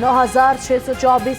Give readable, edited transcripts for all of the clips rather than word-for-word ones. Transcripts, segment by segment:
9624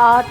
8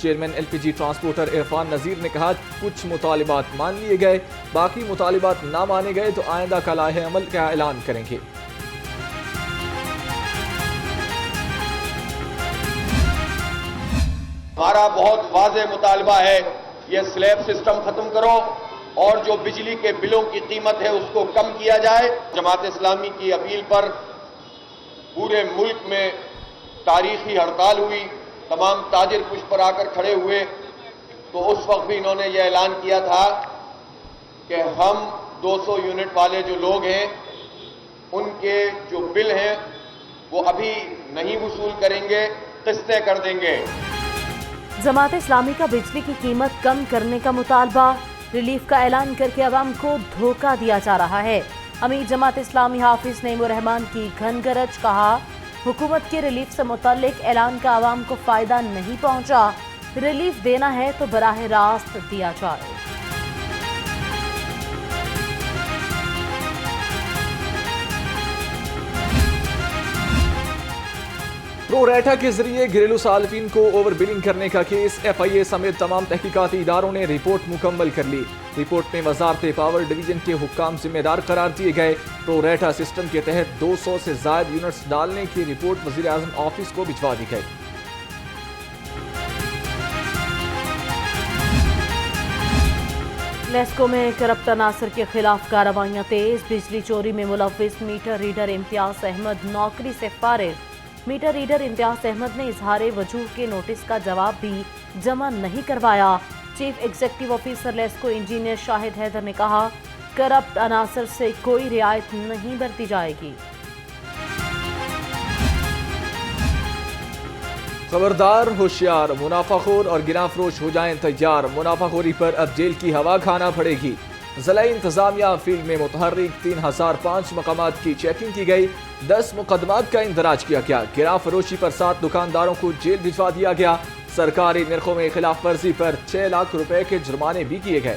chairman LPG transporter Irfan Nazir نے کہا کچھ مطالبات مان لیے گئے، باقی مطالبات نہ مانے گئے تو آئندہ کا لائحہ عمل کا اعلان کریں گے۔ ہمارا بہت واضح مطالبہ ہے، یہ سلیب سسٹم ختم کرو اور جو بجلی کے بلوں کی قیمت ہے اس کو کم کیا جائے۔ جماعت اسلامی کی اپیل پر پورے ملک میں تاریخی ہڑتال ہوئی، تمام تاجر پشت پر آ کر کھڑے ہوئے، تو اس وقت بھی انہوں نے یہ اعلان کیا تھا کہ ہم 200 یونٹ والے جو لوگ ہیں ان کے جو بل ہیں وہ ابھی نہیں وصول کریں گے، قسطیں کر دیں گے۔ جماعت اسلامی کا بجلی کی قیمت کم کرنے کا مطالبہ، ریلیف کا اعلان کر کے عوام کو دھوکہ دیا جا رہا ہے۔ امیر جماعت اسلامی حافظ نعیم الرحمان کی گھن گرج، کہا حکومت کے ریلیف سے متعلق اعلان کا عوام کو فائدہ نہیں پہنچا، ریلیف دینا ہے تو براہ راست دیا جائے۔ پرو ریٹا کے ذریعے گھریلو صارفین کو اوور بلنگ کرنے کا کیس، FIA سمیت تمام تحقیقاتی اداروں نے رپورٹ مکمل کر لی۔ رپورٹ میں وزارت پاور ڈویژن کے حکام ذمہ دار قرار دیے گئے۔ پرو ریٹا سسٹم کے تحت 200 سے زائد یونٹس ڈالنے کی رپورٹ وزیر اعظم آفس کو بھجوا دی گئی۔ لیسکو میں کرپٹ عناصر کے خلاف کارروائیاں تیز، بجلی چوری میں ملوث میٹر ریڈر امتیاز احمد نوکری سے فارغ۔ میٹر ریڈر امتیاز احمد نے اظہار وجوہ کے نوٹس کا جواب بھی جمع نہیں کروایا۔ Chief executive officer LESCO engineer Shahid Haider نے کہا کرپٹ عناصر سے کوئی رعایت نہیں برتی جائے گی۔ خبردار، ہوشیار، منافع خور اور گراں فروش ہو جائیں تیار، منافع خوری پر اب جیل کی ہوا کھانا پڑے گی۔ ضلعی انتظامیہ فیلڈ میں متحرک 3005 مقامات کی چیکنگ کی گئی، 10 مقدمات کا اندراج کیا گیا، گراں فروشی پر 7 دکانداروں کو جیل بھجوا دیا گیا، سرکاری نرخوں میں خلاف ورزی پر 6 لاکھ روپے کے جرمانے بھی کیے گئے۔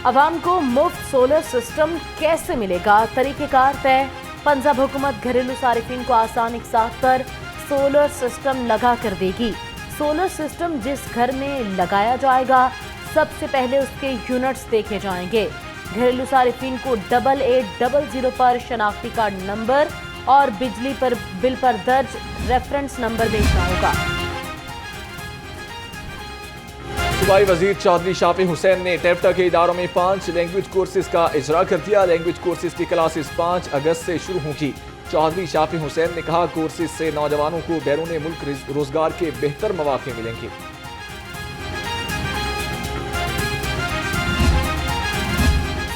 عوام کو مفت سولر سسٹم کیسے ملے گا؟ طریقہ کار طے، پنجاب حکومت گھریلو صارفین کو آسان اقساط پر سولر سسٹم لگا کر دے گی۔ سولر سسٹم جس گھر میں لگایا جائے گا سب سے پہلے اس کے یونٹس دیکھے جائیں گے۔ گھریلو صارفین کو 8800 پر شناختی کارڈ نمبر اور بجلی پر بل پر درج ریفرنس نمبر بھیجنا ہوگا۔ صوبائی وزیر چودھری شافی حسین نے ٹیپٹا کے اداروں میں 5 لینگویج کورسز کا اجرا کر دیا۔ لینگویج کورسز کی کلاسز 5 اگست سے شروع ہوں گی۔ چودھری شافی حسین نے کہا کورسز سے نوجوانوں کو بیرون ملک روزگار کے بہتر مواقع ملیں گے۔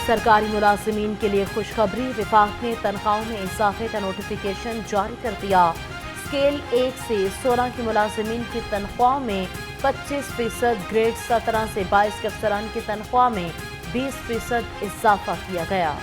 سرکاری ملازمین کے لیے خوشخبری، وفاق نے تنخواہوں میں اضافے کا نوٹیفیکیشن جاری کر دیا۔ اسکیل 1 سے 16 کے ملازمین کی تنخواہ میں 25%، گریڈ 17 سے 22 کے افسران کی تنخواہ میں 20% اضافہ کیا گیا۔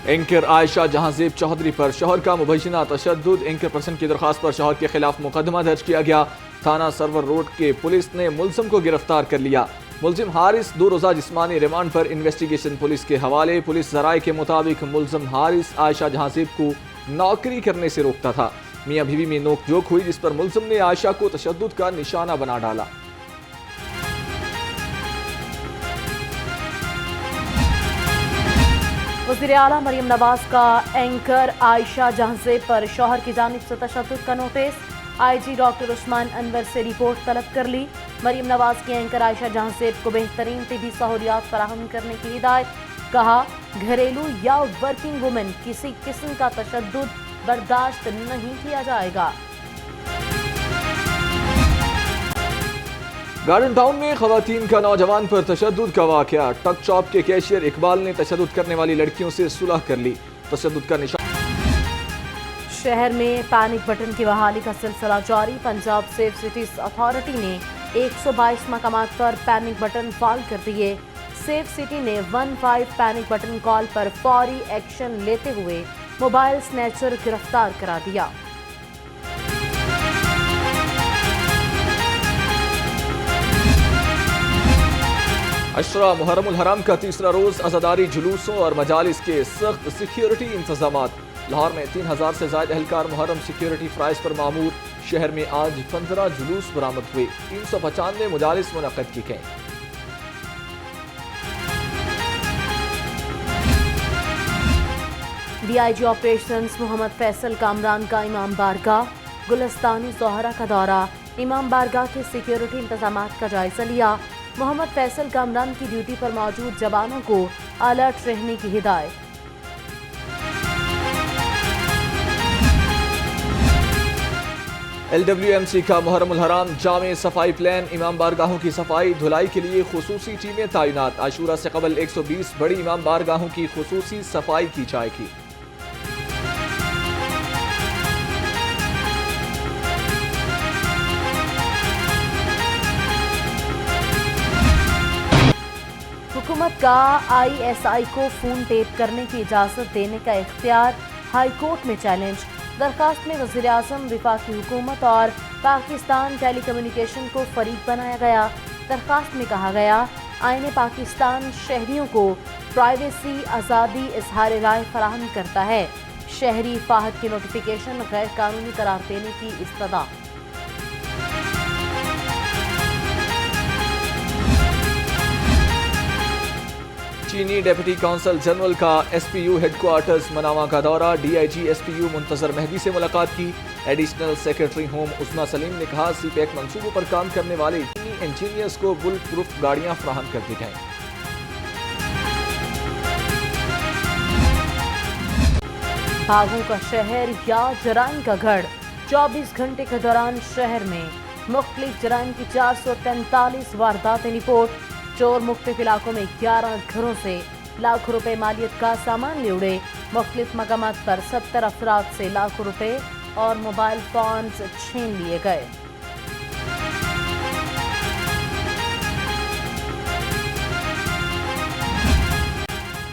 اینکر عائشہ جہانزیب چودھری پر شوہر کا مبینہ تشدد، اینکر پرسن کی درخواست پر شوہر کے خلاف مقدمہ درج کیا گیا۔ تھانہ سرور روڈ کے پولیس نے ملزم کو گرفتار کر لیا۔ ملزم حارث 2 روزہ جسمانی ریمانڈ پر انویسٹیگیشن پولیس کے حوالے۔ پولیس ذرائع کے مطابق ملزم حارث عائشہ جہانزیب کو نوکری کرنے سے روکتا تھا۔ میاں بیوی میں نوک جھوک ہوئی جس پر ملزم نے عائشہ کو تشدد کا نشانہ بنا ڈالا۔ وزیر اعلیٰ مریم نواز کا اینکر عائشہ جہانزیب پر شوہر کی جانب سے تشدد کا نوٹس، IG ڈاکٹر عثمان انور سے رپورٹ طلب کر لی۔ مریم نواز کی اینکر عائشہ جہانزیب کو بہترین طبی سہولیات فراہم کرنے کی ہدایت، کہا گھریلو یا ورکنگ وومن کسی قسم کا تشدد برداشت نہیں کیا جائے گا۔ گارڈن ٹاؤن میں خواتین کا نوجوان پر تشدد کا واقعہ، ٹک شاپ کے کیشیئر اقبال نے تشدد کرنے والی لڑکیوں سے صلح کر لی، تشدد کا نشانہ۔ شہر میں پینک بٹن کی بحالی کا سلسلہ جاری، پنجاب سیف سٹیز اتھارٹی نے 122 مقامات پر پینک بٹن فعال کر دیے۔ سیف سٹی نے 15 پینک بٹن کال پر فوری ایکشن لیتے ہوئے موبائل سنیچر گرفتار کرا دیا۔ عشرہ محرم الحرام کا تیسرا روز عزاداری جلوسوں اور مجالس کے سخت سیکیورٹی انتظامات۔ لاہور میں 3000 سے زائد اہلکار محرم سیکیورٹی فرائض پر مامور۔ شہر میں آج 15 جلوس برآمد ہوئے، 395 مجالس منعقد کی گئیں۔ ڈی آئی جی آپریشنز محمد فیصل کامران کا امام بارگاہ گلستان زہرا کا دورہ۔ امام بارگاہ کے سیکیورٹی انتظامات کا جائزہ لیا۔ محمد فیصل کامران کی ڈیوٹی پر موجود جوانوں کو الرٹ رہنے کی ہدایت۔ LWMC کا محرم الحرام جامع صفائی پلان۔ امام بارگاہوں کی صفائی دھلائی کے لیے خصوصی ٹیمیں تعینات۔ عاشورہ سے قبل 120 بڑی امام بارگاہوں کی خصوصی صفائی کی جائے گی۔ حکومت کا ISI کو فون ٹیپ کرنے کی اجازت دینے کا اختیار، ہائی کورٹ میں چیلنج۔ درخواست میں وزیراعظم، وفاقی حکومت اور پاکستان ٹیلی کمیونیکیشن کو فریق بنایا گیا۔ درخواست میں کہا گیا، آئین پاکستان شہریوں کو پرائیویسی، آزادی اظہار رائے فراہم کرتا ہے۔ شہری فاحد کی نوٹیفیکیشن غیر قانونی قرار دینے کی استدعا۔ چینی ڈیپٹی کونسل جنرل کا SPU ہیڈ کوارٹرز مناوا کا دورہ۔ DIG SPU منتظر مہدی سے ملاقات کی۔ ایڈیشنل سیکرٹری ہوم عثمہ سلیم نے کہا، CPEC منصوبوں پر کام کرنے والے چینی انجینئرز کو بلٹ پروف گاڑیاں فراہم کر دی گئیں۔ بھاگوں کا شہر یا جرائم کا گھر۔ 24 گھنٹے کے دوران شہر میں مختلف جرائم کی 443 وارداتیں رپورٹ۔ چور مختلف علاقوں میں 11 گھروں سے لاکھوں روپے مالیت کا سامان لے اڑے۔ مختلف مقامات پر 70 افراد سے لاکھوں روپے اور موبائل فونز چھین لیے گئے۔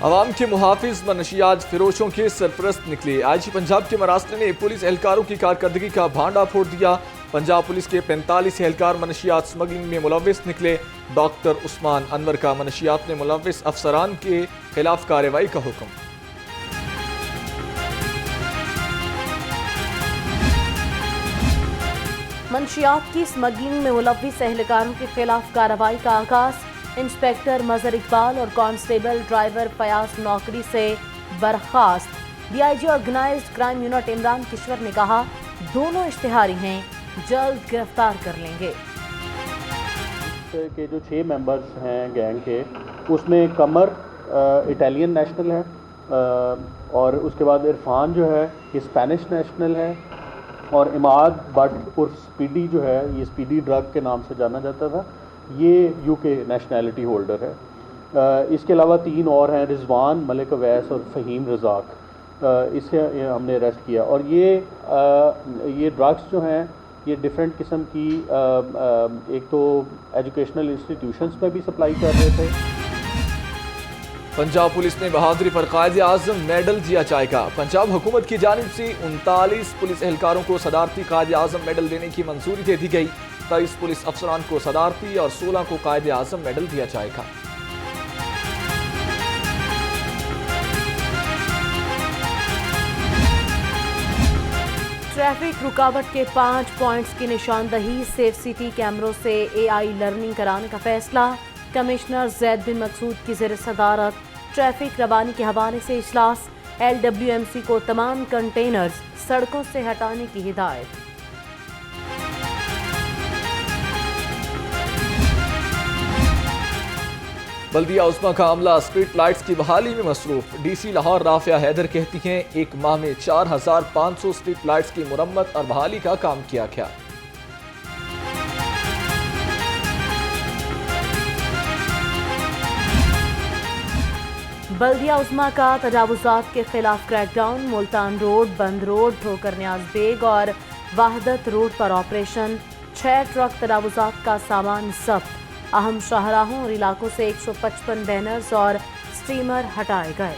عوام کے محافظ منشیات فروشوں کے سرپرست نکلے۔ IG پنجاب کے مراسل نے پولیس اہلکاروں کی کارکردگی کا بھانڈا پھوڑ دیا۔ پنجاب پولیس کے 45 اہلکار منشیات سمگلنگ میں ملوث نکلے۔ ڈاکٹر عثمان انور کا منشیات میں ملوث افسران کے خلاف کارروائی کا حکم۔ منشیات کی سمگلنگ میں ملوث اہلکاروں کے خلاف کارروائی کا آغاز۔ انسپیکٹر مظہر اقبال اور کانسٹیبل ڈرائیور فیاض نوکری سے برخاست۔ DIG organized crime unit Imran Kishwar نے کہا، دونوں اشتہاری ہیں، جلد گرفتار کر لیں گے۔ کہ جو 6 ممبرز ہیں گینگ کے، اس میں قمر اٹالین نیشنل ہے، اور اس کے بعد عرفان جو ہے یہ اسپینش نیشنل ہے، اور عماد بٹ عرف سپیڈی جو ہے، یہ سپیڈی ڈرگ کے نام سے جانا جاتا تھا، یہ UK نیشنلٹی ہولڈر ہے۔ اس کے علاوہ 3 اور ہیں، رضوان، ملک اویس اور فہیم رزاق، اسے ہم نے اریسٹ کیا۔ اور یہ ڈرگس جو ہیں یہ ڈیفرنٹ قسم کی، ایک تو ایجوکیشنل انسٹیٹیوشنز میں بھی سپلائی کر رہے تھے۔ پنجاب پولیس نے بہادری پر قائد اعظم میڈل دیا جائے گا۔ پنجاب حکومت کی جانب سے 39 پولیس اہلکاروں کو صدارتی قائد اعظم میڈل دینے کی منظوری دے دی گئی۔ 23 پولیس افسران کو صدارتی اور 16 کو قائد اعظم میڈل دیا جائے گا۔ ٹریفک رکاوٹ کے 5 پوائنٹس کی نشاندہی، سیف سٹی کیمروں سے AI لرننگ کرانے کا فیصلہ۔ کمشنر زید بن مقصود کی زیر صدارت ٹریفک روانی کے حوالے سے اجلاس۔ LWMC کو تمام کنٹینرز سڑکوں سے ہٹانے کی ہدایت۔ بلدیہ عظمیٰ کا عملہ اسٹریٹ لائٹس کی بحالی میں مصروف۔ DC لاہور رافعہ حیدر کہتی ہیں، ایک ماہ میں 4500 اسٹریٹ لائٹس کی مرمت اور بحالی کا کام کیا گیا۔ بلدیہ عظمیٰ کا تجاوزات کے خلاف کریک ڈاؤن۔ ملتان روڈ، بند روڈ، ٹھوکر نیاز بیگ اور وحدت روڈ پر آپریشن۔ 6 ٹرک تجاوزات کا سامان ضبط۔ اہم شاہراہوں اور علاقوں سے 155 بینرز اور سٹیمر ہٹائے گئے۔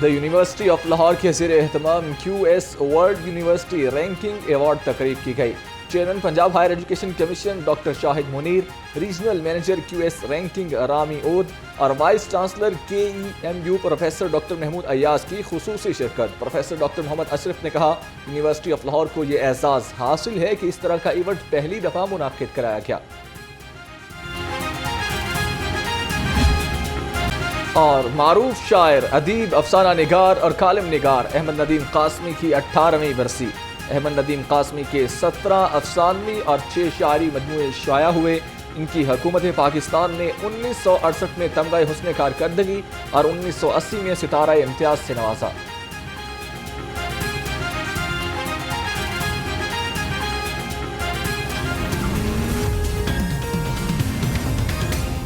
دی یونیورسٹی آف لاہور کے زیر اہتمام QS world university ranking award تقریب کی گئی۔ Chairman Punjab higher education commission doctor Shahid Munir, regional manager QS ranking Rami Oud اور vice chancellor KEMU professor doctor Mahmood Ayaz کی خصوصی شرکت۔ پروفیسر ڈاکٹر محمد اشرف نے کہا یونیورسٹی آف لاہور کو یہ اعزاز حاصل ہے کہ اس طرح کا ایونٹ پہلی دفعہ منعقد کرایا گیا۔ اور معروف شاعر، ادیب، افسانہ نگار اور کالم نگار احمد ندیم قاسمی کی 18ویں برسی۔ احمد ندیم قاسمی کے 17 افسانوی اور 6 شاعری مجموعے شائع ہوئے۔ ان کی حکومت پاکستان نے 1968 میں تمغہ حسن کارکردگی اور 1980 میں ستارہ امتیاز سے نوازا۔